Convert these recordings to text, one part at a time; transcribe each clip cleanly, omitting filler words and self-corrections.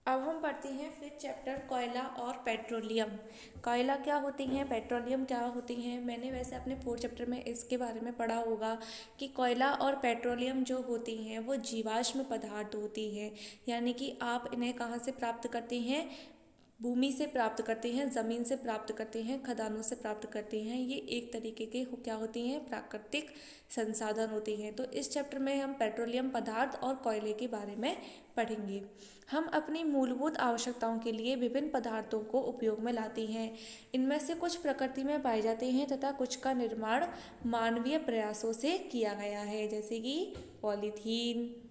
अब हम पढ़ते हैं फिर चैप्टर कोयला और पेट्रोलियम। कोयला क्या होती हैं, पेट्रोलियम क्या होती हैं। मैंने वैसे अपने 4th चैप्टर में इसके बारे में पढ़ा होगा कि कोयला और पेट्रोलियम जो होती हैं वो जीवाश्म पदार्थ होती हैं। यानी कि आप इन्हें कहाँ से प्राप्त करते हैं, भूमि से प्राप्त करते हैं, ज़मीन से प्राप्त करते हैं, खदानों से प्राप्त करते हैं। ये एक तरीके के क्या होती हैं, प्राकृतिक संसाधन होती हैं। तो इस चैप्टर में हम पेट्रोलियम पदार्थ और कोयले के बारे में पढ़ेंगे। हम अपनी मूलभूत आवश्यकताओं के लिए विभिन्न पदार्थों को उपयोग में लाते हैं। इनमें से कुछ प्रकृति में पाए जाते हैं तथा कुछ का निर्माण मानवीय प्रयासों से किया गया है, जैसे कि पॉलीथीन।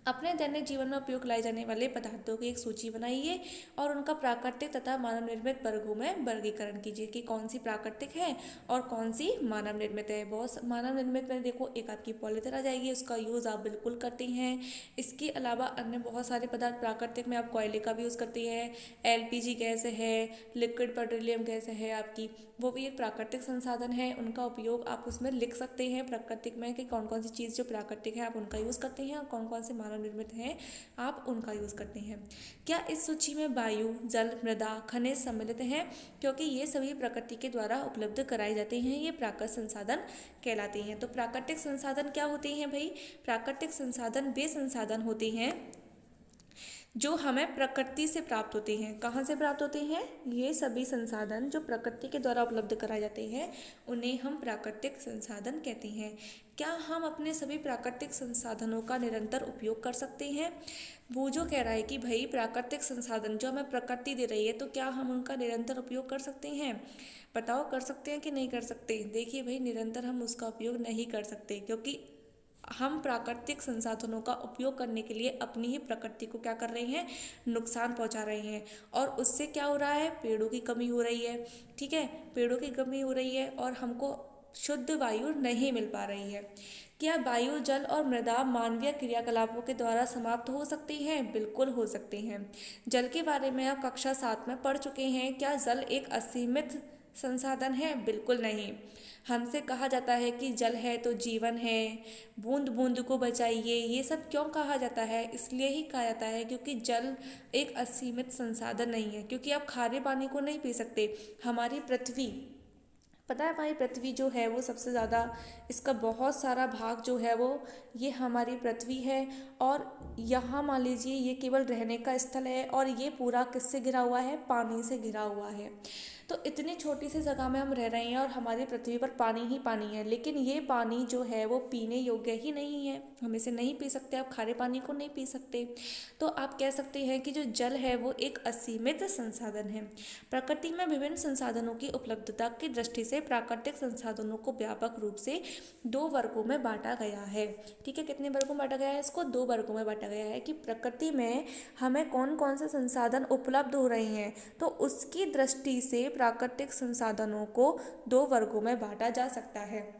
अपने दैनिक जीवन में उपयोग लाए जाने वाले पदार्थों की एक सूची बनाइए और उनका प्राकृतिक तथा मानव निर्मित वर्गों में वर्गीकरण कीजिए कि कौन सी प्राकृतिक है और कौन सी मानव निर्मित है। बहुत मानव निर्मित में देखो एक आपकी पॉलीथीन आ जाएगी, उसका यूज़ आप बिल्कुल करते हैं। इसके अलावा अन्य बहुत सारे पदार्थ प्राकृतिक में आप कोयले का भी यूज़ करते हैं। LPG गैस है, लिक्विड पेट्रोलियम गैस है आपकी, वो भी एक प्राकृतिक संसाधन है। उनका उपयोग आप उसमें लिख सकते हैं प्राकृतिक में कि कौन कौन सी चीज़ जो प्राकृतिक है आप उनका यूज़ करते हैं और कौन कौन से मानव निर्मित हैं आप उनका यूज़ करते हैं। क्या इस सूची में वायु, जल, मृदा, खनिज सम्मिलित हैं? क्योंकि ये सभी प्रकृति के द्वारा उपलब्ध कराए जाते हैं, ये प्राकृतिक संसाधन कहलाते हैं। तो प्राकृतिक संसाधन क्या होते हैं भाई? प्राकृतिक संसाधन वे संसाधन होते हैं जो हमें प्रकृति से प्राप्त होते हैं। कहाँ से प्राप्त होते हैं? ये सभी संसाधन जो प्रकृति के द्वारा उपलब्ध कराए जाते हैं उन्हें हम प्राकृतिक संसाधन कहते हैं। क्या हम अपने सभी प्राकृतिक संसाधनों का निरंतर उपयोग कर सकते हैं? वो जो कह रहा है कि भाई प्राकृतिक संसाधन जो हमें प्रकृति दे रही है, तो क्या हम उनका निरंतर उपयोग कर सकते हैं? बताओ, कर सकते हैं कि नहीं कर सकते? देखिए भाई, निरंतर हम उसका उपयोग नहीं कर सकते, क्योंकि हम प्राकृतिक संसाधनों का उपयोग करने के लिए अपनी ही प्रकृति को क्या कर रहे हैं, नुकसान पहुंचा रहे हैं। और उससे क्या हो रहा है, पेड़ों की कमी हो रही है। ठीक है, पेड़ों की कमी हो रही है और हमको शुद्ध वायु नहीं मिल पा रही है। क्या वायु, जल और मृदा मानवीय क्रियाकलापों के द्वारा समाप्त हो सकती हैं? बिल्कुल हो सकते हैं। जल के बारे में आप कक्षा 7 में पढ़ चुके हैं। क्या जल एक असीमित संसाधन है? बिल्कुल नहीं। हमसे कहा जाता है कि जल है तो जीवन है, बूंद बूंद को बचाइए। ये सब क्यों कहा जाता है? इसलिए ही कहा जाता है क्योंकि जल एक असीमित संसाधन नहीं है, क्योंकि आप खारे पानी को नहीं पी सकते। हमारी पृथ्वी, पता है हमारी पृथ्वी जो है वो सबसे ज़्यादा, इसका बहुत सारा भाग जो है वो ये हमारी पृथ्वी है। और यहाँ मान लीजिए ये केवल रहने का स्थल है और ये पूरा किससे घिरा हुआ है? पानी से घिरा हुआ है। तो इतनी छोटी सी जगह में हम रह रहे हैं और हमारी पृथ्वी पर पानी ही पानी है, लेकिन ये पानी जो है वो पीने योग्य ही नहीं है। हम इसे नहीं पी सकते, आप खारे पानी को नहीं पी सकते। तो आप कह सकते हैं कि जो जल है वो एक असीमित संसाधन है। प्रकृति में विभिन्न संसाधनों की उपलब्धता की दृष्टि से प्राकृतिक संसाधनों को व्यापक रूप से 2 वर्गों में बांटा गया है। ठीक है, कितने वर्गों में बांटा गया है? इसको 2 वर्गों में बांटा गया है कि प्रकृति में हमें कौन कौन से संसाधन उपलब्ध हो रहे हैं, तो उसकी दृष्टि से प्राकृतिक संसाधनों को 2 वर्गों में बांटा जा सकता है।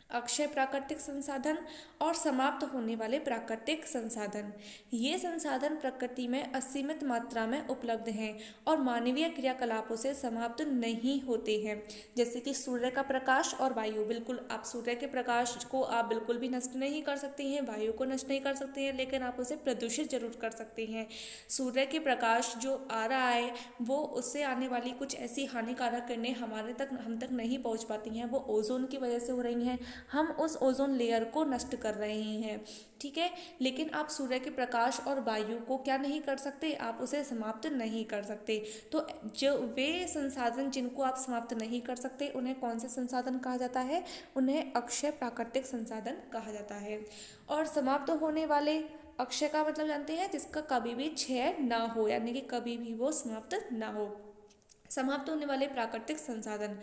अक्षय प्राकृतिक संसाधन और समाप्त होने वाले प्राकृतिक संसाधन। ये संसाधन प्रकृति में असीमित मात्रा में उपलब्ध हैं और मानवीय क्रियाकलापों से समाप्त नहीं होते हैं। जैसे कि सूर्य का प्रकाश और वायु, बिल्कुल आप सूर्य के प्रकाश को आप बिल्कुल भी नष्ट नहीं कर सकते हैं, वायु को नष्ट नहीं कर सकते हैं, लेकिन आप उसे प्रदूषित जरूर कर सकते हैं। सूर्य के प्रकाश जो आ रहा है वो, उससे आने वाली कुछ ऐसी हानिकारक किरणें हम तक नहीं पहुंच पाती हैं, वो ओजोन की वजह से हो रही हैं। हम उस ओजोन लेयर को नष्ट कर रहे हैं। ठीक है, लेकिन आप सूर्य के प्रकाश और वायु को क्या नहीं कर सकते, आप उसे समाप्त नहीं कर सकते। तो जो वे संसाधन जिनको आप समाप्त नहीं कर सकते उन्हें कौन से संसाधन कहा जाता है? उन्हें अक्षय प्राकृतिक संसाधन कहा जाता है। और समाप्त होने वाले, अक्षय का मतलब जानते हैं जिसका कभी भी क्षय ना हो, यानी कि कभी भी वो समाप्त ना हो। समाप्त होने वाले प्राकृतिक संसाधन,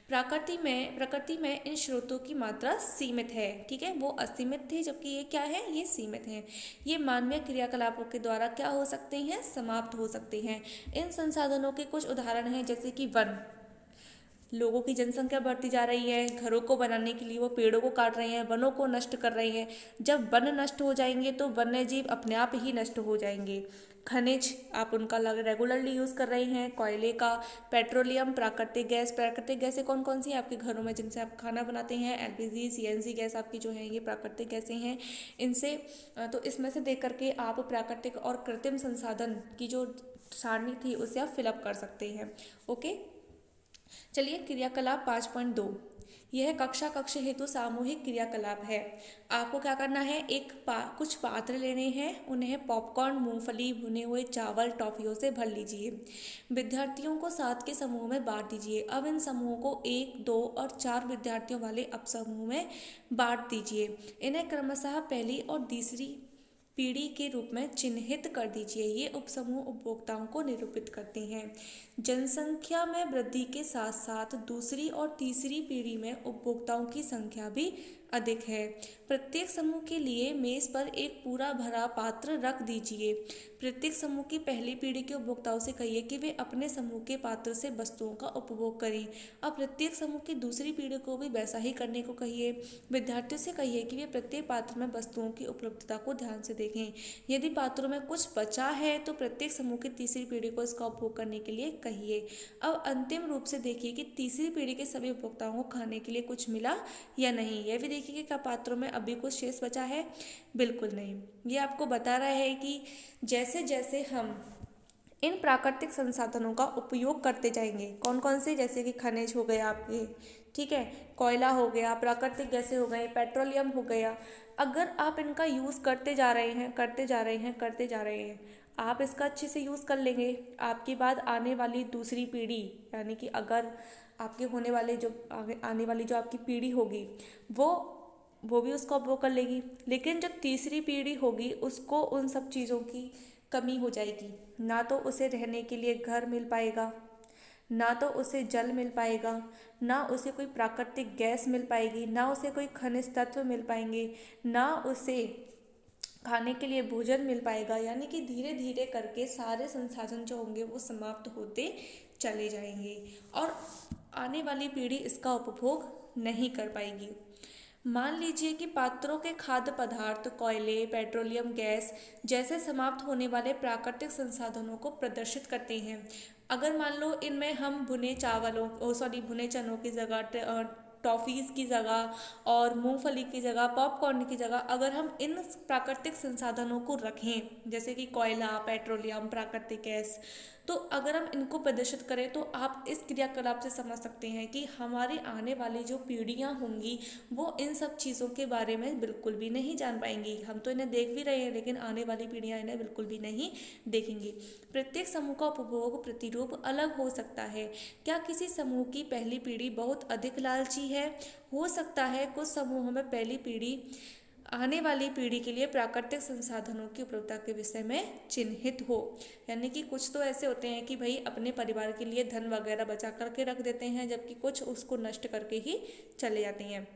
प्रकृति में इन स्रोतों की मात्रा सीमित है। ठीक है, वो असीमित थे जबकि ये क्या है, ये सीमित हैं। ये मानवीय क्रियाकलापों के द्वारा क्या हो सकते हैं, समाप्त हो सकते हैं। इन संसाधनों के कुछ उदाहरण हैं जैसे कि वन, लोगों की जनसंख्या बढ़ती जा रही है, घरों को बनाने के लिए वो पेड़ों को काट रहे हैं, वनों को नष्ट कर रहे हैं। जब वन नष्ट हो जाएंगे तो वन्य जीव अपने आप ही नष्ट हो जाएंगे। खनिज आप उनका रेगुलरली यूज़ कर रहे हैं, कोयले का, पेट्रोलियम, प्राकृतिक गैसें कौन कौन सी हैं आपके घरों में जिनसे आप खाना बनाते हैं? एलपीजी, सीएनजी गैस आपकी जो है ये प्राकृतिक गैसें हैं। इनसे तो इसमें से देख करके आप प्राकृतिक और कृत्रिम संसाधन की जो सारणी थी उसे आप फिलअप कर सकते हैं। ओके, चलिए क्रियाकलाप 5.2, यह कक्ष हेतु सामूहिक क्रियाकलाप है। आपको क्या करना है, कुछ पात्र लेने हैं, उन्हें पॉपकॉर्न, मूंगफली, भुने हुए चावल, टॉफियों से भर लीजिए। विद्यार्थियों को 7 के समूह में बांट दीजिए। अब इन समूहों को 1, 2 और 4 विद्यार्थियों वाले उपसमूह में बांट दीजिए। इन्हें क्रमशः पहली और तीसरी पीढ़ी के रूप में चिन्हित कर दीजिए। ये उपसमूह उपभोक्ताओं को निरूपित करते हैं। जनसंख्या में वृद्धि के साथ साथ दूसरी और तीसरी पीढ़ी में उपभोक्ताओं की संख्या भी अधिक है। प्रत्येक समूह के लिए मेज पर एक पूरा भरा पात्र रख दीजिए। प्रत्येक समूह की पहली पीढ़ी के उपभोक्ताओं से कहिए कि वे अपने समूह के पात्र से वस्तुओं का उपभोग करें। अब प्रत्येक समूह की दूसरी पीढ़ी को भी वैसा ही करने को कहिए। विद्यार्थियों से कहिए कि वे प्रत्येक पात्र में वस्तुओं की उपलब्धता को ध्यान से देखें। यदि पात्रों में कुछ बचा है तो प्रत्येक समूह की तीसरी पीढ़ी को इसका उपभोग करने के लिए कहिए। अब अंतिम रूप से देखिए कि तीसरी पीढ़ी के सभी उपभोक्ताओं को खाने के लिए कुछ मिला या नहीं। यह भी देखिए कि क्या पात्रों में अभी कुछ शेष बचा है? बिल्कुल नहीं। ये आपको बता रहा है कि जैसे जैसे हम इन प्राकृतिक संसाधनों का उपयोग करते जाएंगे, कौन कौन से, जैसे कि खनिज हो गया आपके, ठीक है, कोयला हो गया, प्राकृतिक गैसें हो गई, पेट्रोलियम हो गया, अगर आप इनका यूज़ करते जा रहे हैं, आप इसका अच्छे से यूज़ कर लेंगे, आपके बाद आने वाली दूसरी पीढ़ी, यानी कि अगर आपके होने वाले जो आने वाली जो आपकी पीढ़ी होगी वो भी उसका उपभोग कर लेगी। लेकिन जब तीसरी पीढ़ी होगी उसको उन सब चीज़ों की कमी हो जाएगी। ना तो उसे रहने के लिए घर मिल पाएगा, ना तो उसे जल मिल पाएगा, ना उसे कोई प्राकृतिक गैस मिल पाएगी, ना उसे कोई खनिज तत्व मिल पाएंगे, ना उसे खाने के लिए भोजन मिल पाएगा। यानी कि धीरे धीरे करके सारे संसाधन जो होंगे वो समाप्त होते चले जाएंगे और आने वाली पीढ़ी इसका उपभोग नहीं कर पाएगी। मान लीजिए कि पात्रों के खाद्य पदार्थ कोयले, पेट्रोलियम गैस जैसे समाप्त होने वाले प्राकृतिक संसाधनों को प्रदर्शित करते हैं। अगर मान लो इनमें हम भुने चनों की जगह, टॉफ़ीज़ की जगह और मूंगफली की जगह, पॉपकॉर्न की जगह अगर हम इन प्राकृतिक संसाधनों को रखें, जैसे कि कोयला, पेट्रोलियम, प्राकृतिक गैस, तो अगर हम इनको प्रदर्शित करें तो आप इस क्रियाकलाप से समझ सकते हैं कि हमारी आने वाली जो पीढ़ियां होंगी वो इन सब चीज़ों के बारे में बिल्कुल भी नहीं जान पाएंगी। हम तो इन्हें देख भी रहे हैं लेकिन आने वाली पीढ़ियां इन्हें बिल्कुल भी नहीं देखेंगी। प्रत्येक समूह का उपभोग प्रतिरूप अलग हो सकता है। क्या किसी समूह की पहली पीढ़ी बहुत अधिक लालची है? हो सकता है कुछ समूहों में पहली पीढ़ी आने वाली पीढ़ी के लिए प्राकृतिक संसाधनों की उपलब्धता के विषय में चिन्हित हो। यानी कि कुछ तो ऐसे होते हैं कि भाई अपने परिवार के लिए धन वगैरह बचा करके रख देते हैं, जबकि कुछ उसको नष्ट करके ही चले जाते हैं।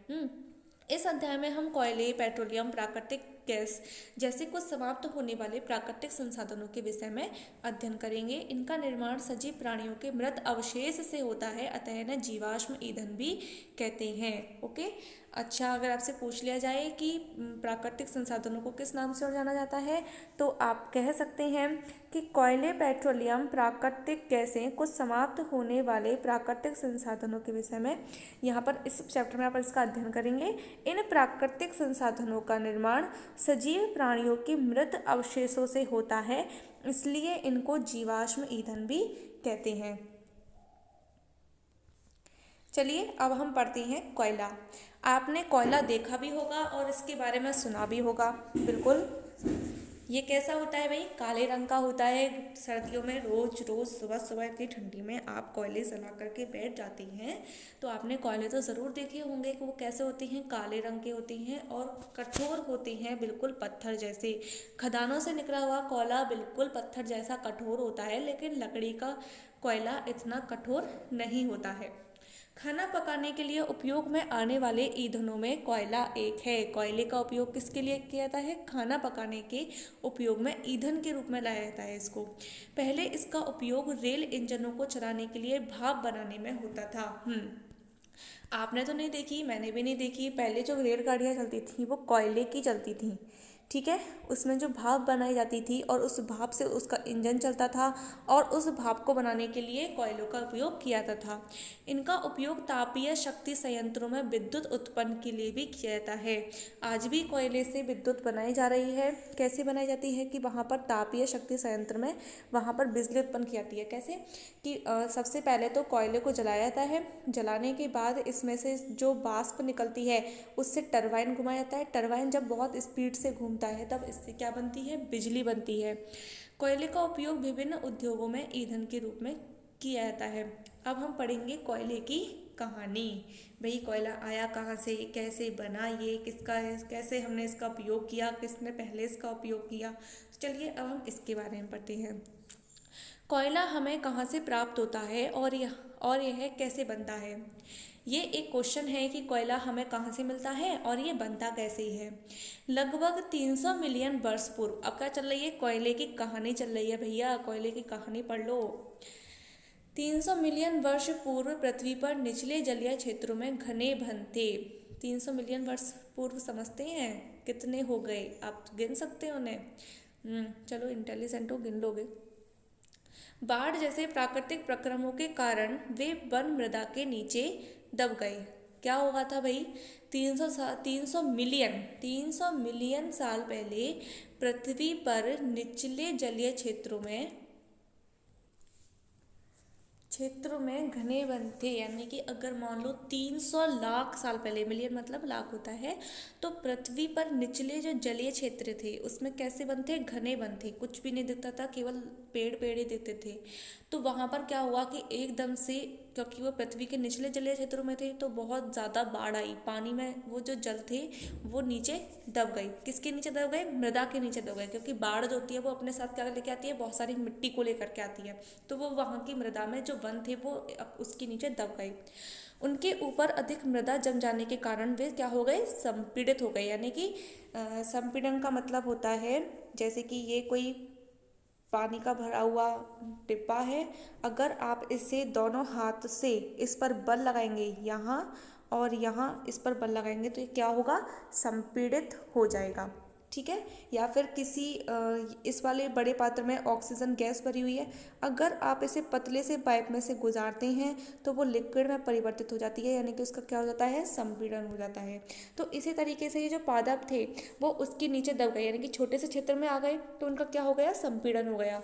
इस अध्याय में हम कोयले, पेट्रोलियम, प्राकृतिक गैस जैसे कुछ समाप्त होने वाले प्राकृतिक संसाधनों के विषय में अध्ययन करेंगे। इनका निर्माण सजीव प्राणियों के मृत अवशेष से होता है, अतः इन्हें जीवाश्म ईंधन भी कहते हैं। ओके, अच्छा, अगर आपसे पूछ लिया जाए कि प्राकृतिक संसाधनों को किस नाम से और जाना जाता है, तो आप कह सकते हैं कि कोयले, पेट्रोलियम, प्राकृतिक गैसें कुछ समाप्त होने वाले प्राकृतिक संसाधनों के विषय में यहाँ पर इस चैप्टर में आप इसका अध्ययन करेंगे। इन प्राकृतिक संसाधनों का निर्माण सजीव प्राणियों के मृत अवशेषों से होता है, इसलिए इनको जीवाश्म ईंधन भी कहते हैं। चलिए अब हम पढ़ते हैं कोयला। आपने कोयला देखा भी होगा और इसके बारे में सुना भी होगा। बिल्कुल, ये कैसा होता है भाई? काले रंग का होता है। सर्दियों में रोज रोज सुबह सुबह इतनी ठंडी में आप कोयले जला करके बैठ जाती हैं तो आपने कोयले तो ज़रूर देखे होंगे कि वो कैसे होते हैं, काले रंग के होते हैं और कठोर होते हैं, बिल्कुल पत्थर जैसे। खदानों से निकला हुआ कोयला बिल्कुल पत्थर जैसा कठोर होता है, लेकिन लकड़ी का कोयला इतना कठोर नहीं होता है। खाना पकाने के लिए उपयोग में आने वाले ईंधनों में कोयला एक है। कोयले का उपयोग किसके लिए किया जाता है? खाना पकाने के उपयोग में ईंधन के रूप में लाया जाता है इसको। पहले इसका उपयोग रेल इंजनों को चलाने के लिए भाप बनाने में होता था। आपने तो नहीं देखी, मैंने भी नहीं देखी, पहले जो रेलगाड़ियाँ चलती थी वो कोयले की चलती थी, ठीक है। उसमें जो भाप बनाई जाती थी और उस भाप से उसका इंजन चलता था और उस भाप को बनाने के लिए कोयलों का उपयोग किया जाता था। इनका उपयोग तापीय शक्ति संयंत्रों में विद्युत उत्पन्न के लिए भी किया जाता है। आज भी कोयले से विद्युत बनाई जा रही है। कैसे बनाई जाती है कि वहाँ पर तापीय शक्ति संयंत्र में वहाँ पर बिजली उत्पन्न की जाती है। कैसे कि सबसे पहले तो कोयले को जलाया जाता है, जलाने के बाद इसमें से जो वाष्प निकलती है उससे टरबाइन घुमाया जाता है। टरबाइन जब बहुत स्पीड से घूमता है तब इससे क्या बनती है? बिजली बनती है। कोयले का उपयोग विभिन्न उद्योगों में ईंधन के रूप में किया जाता है। अब हम पढ़ेंगे कोयले की कहानी। भाई कोयला आया कहाँ से, कैसे बना, ये किसका है, कैसे हमने इसका उपयोग किया, किसने पहले इसका उपयोग किया। चलिए अब हम इसके बारे में पढ़ते हैं। कोयला हमें कहाँ से प्राप्त होता है और यह कैसे बनता है। ये एक क्वेश्चन है कि कोयला हमें कहाँ से मिलता है और ये बनता कैसे है। लगभग 300 मिलियन वर्ष पूर्व, अब क्या चल रही है? कोयले की कहानी चल रही है भैया, कोयले की कहानी पढ़ लो। 300 मिलियन वर्ष पूर्व पृथ्वी पर निचले जलीय क्षेत्रों में घने वन थे। 300 मिलियन वर्ष पूर्व समझते हैं कितने हो गए? आप गिन सकते हो उन्हें? चलो इंटेलिजेंट हो, गिन लोगे। बाढ़ जैसे प्राकृतिक प्रक्रमों के कारण वे वन मृदा के नीचे दब गए। क्या होगा था भाई? 300 मिलियन साल पहले पृथ्वी पर निचले जलीय क्षेत्रों में घने वन थे। यानी कि अगर मान लो 300 लाख साल पहले, मिलियन मतलब लाख होता है, तो पृथ्वी पर निचले जो जलीय क्षेत्र थे उसमें कैसे वन थे? घने वन थे। कुछ भी नहीं दिखता था, केवल पेड़ पेड़ ही दिखते थे। तो वहाँ पर क्या हुआ कि एकदम से, क्योंकि वो पृथ्वी के निचले जलीय क्षेत्रों में थे, तो बहुत ज़्यादा बाढ़ आई। पानी में वो जो जल थे वो नीचे दब गई। किसके नीचे दब गए? मृदा के नीचे दब गए। क्योंकि बाढ़ जो होती है वो अपने साथ क्या लेके आती है? बहुत सारी मिट्टी को लेकर के आती है। तो वो वहाँ की मृदा में जो वन थे वो उसके नीचे दब गए। उनके ऊपर अधिक मृदा जम जाने के कारण वे क्या हो गए? संपीड़ित हो गए। यानी कि संपीड़न का मतलब होता है जैसे कि ये कोई पानी का भरा हुआ डिब्बा है, अगर आप इसे दोनों हाथ से इस पर बल लगाएंगे, यहाँ और यहाँ इस पर बल लगाएंगे, तो ये क्या होगा? संपीड़ित हो जाएगा, ठीक है। या फिर किसी इस वाले बड़े पात्र में ऑक्सीजन गैस भरी हुई है, अगर आप इसे पतले से पाइप में से गुजारते हैं तो वो लिक्विड में परिवर्तित हो जाती है। यानी कि उसका क्या हो जाता है? संपीड़न हो जाता है। तो इसी तरीके से ये जो पादप थे वो उसके नीचे दब गए, यानी कि छोटे से क्षेत्र में आ गए, तो उनका क्या हो गया? संपीड़न हो गया।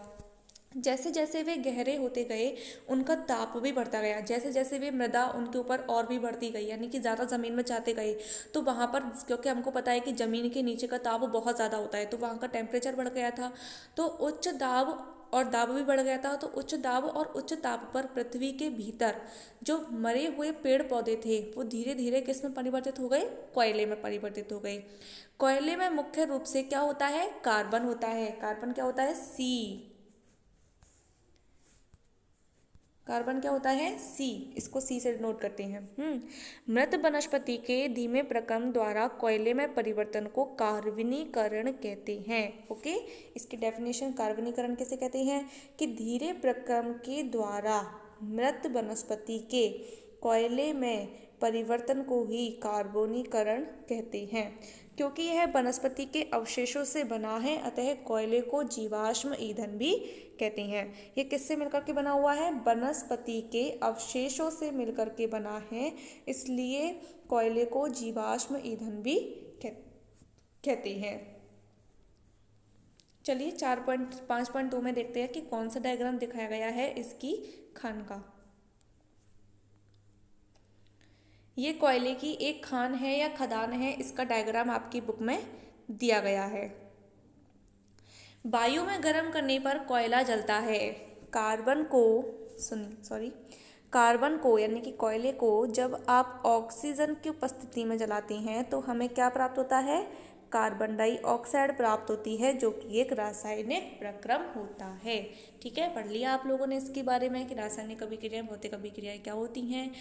जैसे जैसे वे गहरे होते गए उनका ताप भी बढ़ता गया। जैसे जैसे वे मृदा उनके ऊपर और भी बढ़ती गई, यानी कि ज़्यादा ज़मीन में जाते गए, तो वहाँ पर, क्योंकि हमको पता है कि ज़मीन के नीचे का ताप बहुत ज़्यादा होता है, तो वहाँ का टेम्परेचर बढ़ गया था। तो उच्च दाब और दाब भी बढ़ गया था। तो उच्च दाब और उच्च ताप पर पृथ्वी के भीतर जो मरे हुए पेड़ पौधे थे वो धीरे धीरे किस में परिवर्तित हो गए? कोयले में परिवर्तित हो गए। कोयले में मुख्य रूप से क्या होता है? कार्बन होता है। कार्बन क्या होता है? कार्बन क्या होता है? सी। इसको सी से नोट करते हैं। मृत वनस्पति के धीमे प्रक्रम द्वारा कोयले में परिवर्तन को कार्बनीकरण कहते हैं। ओके, इसकी डेफिनेशन कार्बनीकरण कैसे कहते हैं? कि धीरे प्रक्रम के द्वारा मृत वनस्पति के कोयले में परिवर्तन को ही कार्बनीकरण कहते हैं। क्योंकि यह वनस्पति के अवशेषों से बना है, अतः कोयले को जीवाश्म ईंधन भी कहते हैं। ये किससे मिलकर के बना हुआ है? वनस्पति के अवशेषों से मिलकर के बना है, इसलिए कोयले को जीवाश्म ईंधन भी कहते हैं। चलिए 5.2 में देखते हैं कि कौन सा डायग्राम दिखाया गया है इसकी खान का। ये कोयले की एक खान है या खदान है, इसका डायग्राम आपकी बुक में दिया गया है। वायु में गर्म करने पर कोयला जलता है। कार्बन को यानी कि कोयले को जब आप ऑक्सीजन की उपस्थिति में जलाते हैं तो हमें क्या प्राप्त होता है? कार्बन डाइऑक्साइड प्राप्त होती है, जो कि एक रासायनिक प्रक्रम होता है। ठीक है, पढ़ लिया आप लोगों ने इसके बारे में कि रासायनिक अभिक्रियाएं भौतिक अभिक्रियाएं क्या होती हैं।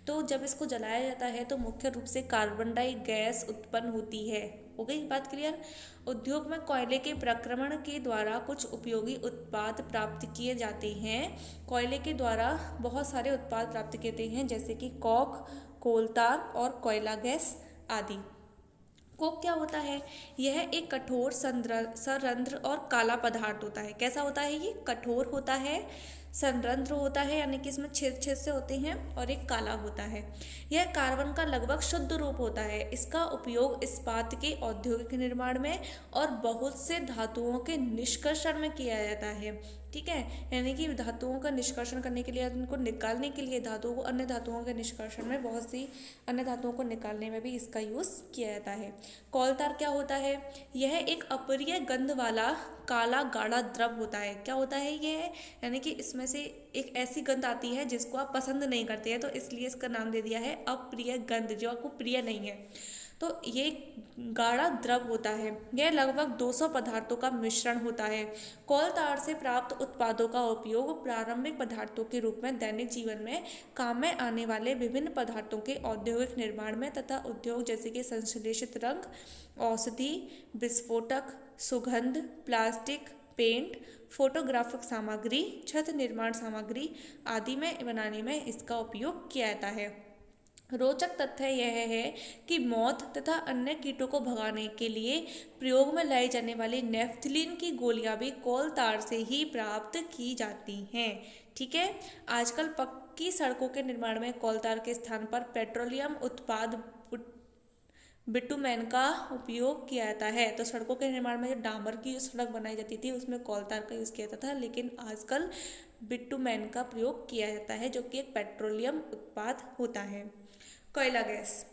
तो जब इसको जलाया जाता है तो मुख्य रूप से कार्बन डाई गैस उत्पन्न होती है। हो गई बात क्लियर। उद्योग में कोयले के प्रक्रमण के द्वारा कुछ उपयोगी उत्पाद प्राप्त किए जाते हैं। कोयले के द्वारा बहुत सारे उत्पाद प्राप्त किए जाते हैं, जैसे कि कोक, कोलतार और कोयला गैस आदि। कोक क्या होता है? यह एक कठोर संरंध्र और काला पदार्थ होता है। कैसा होता है? ये कठोर होता है, संरंध्र होता है, यानी कि इसमें छेद छेद से होते हैं, और एक काला होता है। यह कार्बन का लगभग शुद्ध रूप होता है। इसका उपयोग इस्पात के औद्योगिक निर्माण में और बहुत से धातुओं के निष्कर्षण में किया जाता है। ठीक है, यानी कि धातुओं का निष्कर्षण करने के लिए, उनको निकालने के लिए, धातुओं को अन्य धातुओं के निष्कर्षण में, बहुत सी अन्य धातुओं को निकालने में भी इसका यूज़ किया जाता है। कोलतार क्या होता है? यह एक अप्रिय गंध वाला काला गाढ़ा द्रव होता है। क्या होता है ये? यानी कि इसमें से एक ऐसी गंध आती है जिसको आप पसंद नहीं करते हैं, तो इसलिए इसका नाम दे दिया है अप्रिय गंध, जो आपको प्रिय नहीं है। तो ये गाढ़ा द्रव होता है। यह लगभग 200 पदार्थों का मिश्रण होता है। कोलतार से प्राप्त उत्पादों का उपयोग प्रारंभिक पदार्थों के रूप में दैनिक जीवन में काम में आने वाले विभिन्न पदार्थों के औद्योगिक निर्माण में तथा उद्योग जैसे कि संश्लेषित रंग, औषधि, विस्फोटक, सुगंध, प्लास्टिक, पेंट, फोटोग्राफिक सामग्री, छत निर्माण सामग्री आदि में बनाने में इसका उपयोग किया जाता है। रोचक तथ्य यह है कि मौत तथा अन्य कीटों को भगाने के लिए प्रयोग में लाई जाने वाली नेफ्थलीन की गोलियां भी कोलतार से ही प्राप्त की जाती हैं। ठीक है, आजकल पक्की सड़कों के निर्माण में कोलतार के स्थान पर पेट्रोलियम उत्पाद बिटुमेन का उपयोग किया जाता है। तो सड़कों के निर्माण में जो डामर की जो सड़क बनाई जाती थी उसमें कोलतार का यूज़ किया जाता था, लेकिन आजकल बिटुमेन का प्रयोग किया जाता है, जो कि एक पेट्रोलियम उत्पाद होता है। कोयला गैस।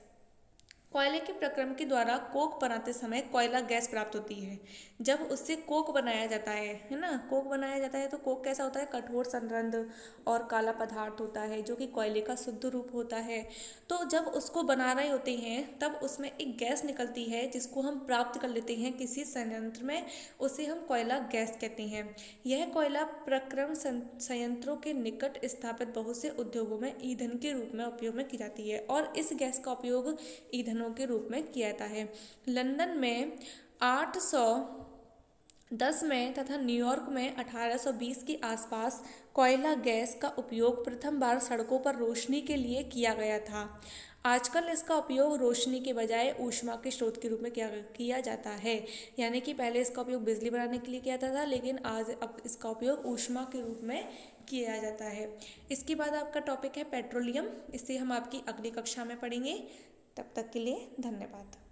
कोयले के प्रक्रम के द्वारा कोक बनाते समय कोयला गैस प्राप्त होती है। जब उससे कोक बनाया जाता है ना, कोक बनाया जाता है तो कोक कैसा होता है? कठोर संरंध्र और काला पदार्थ होता है, जो कि कोयले का शुद्ध रूप होता है। तो जब उसको बना रहे होते हैं तब उसमें एक गैस निकलती है जिसको हम प्राप्त कर लेते हैं किसी संयंत्र में, उसे हम कोयला गैस कहते हैं। यह कोयला प्रक्रम संयंत्रों के निकट स्थापित बहुत से उद्योगों में ईंधन के रूप में उपयोग में की जाती है, और इस गैस का उपयोग ईंधनों के रूप में किया जाता है। लंदन में 810 में तथा न्यूयॉर्क में 1820 के आसपास कोयला गैस का उपयोग प्रथम बार सड़कों पर रोशनी के लिए किया गया था। आजकल इसका उपयोग रोशनी के बजाय ऊष्मा के स्रोत के रूप में किया जाता है। यानी कि पहले इसका उपयोग बिजली बनाने के लिए किया जाता था, लेकिन अब इसका उपयोग ऊष्मा के रूप में किया जाता है। इसके बाद आपका टॉपिक है पेट्रोलियम। इसे हम आपकी अगली कक्षा में पढ़ेंगे। तब तक के लिए धन्यवाद।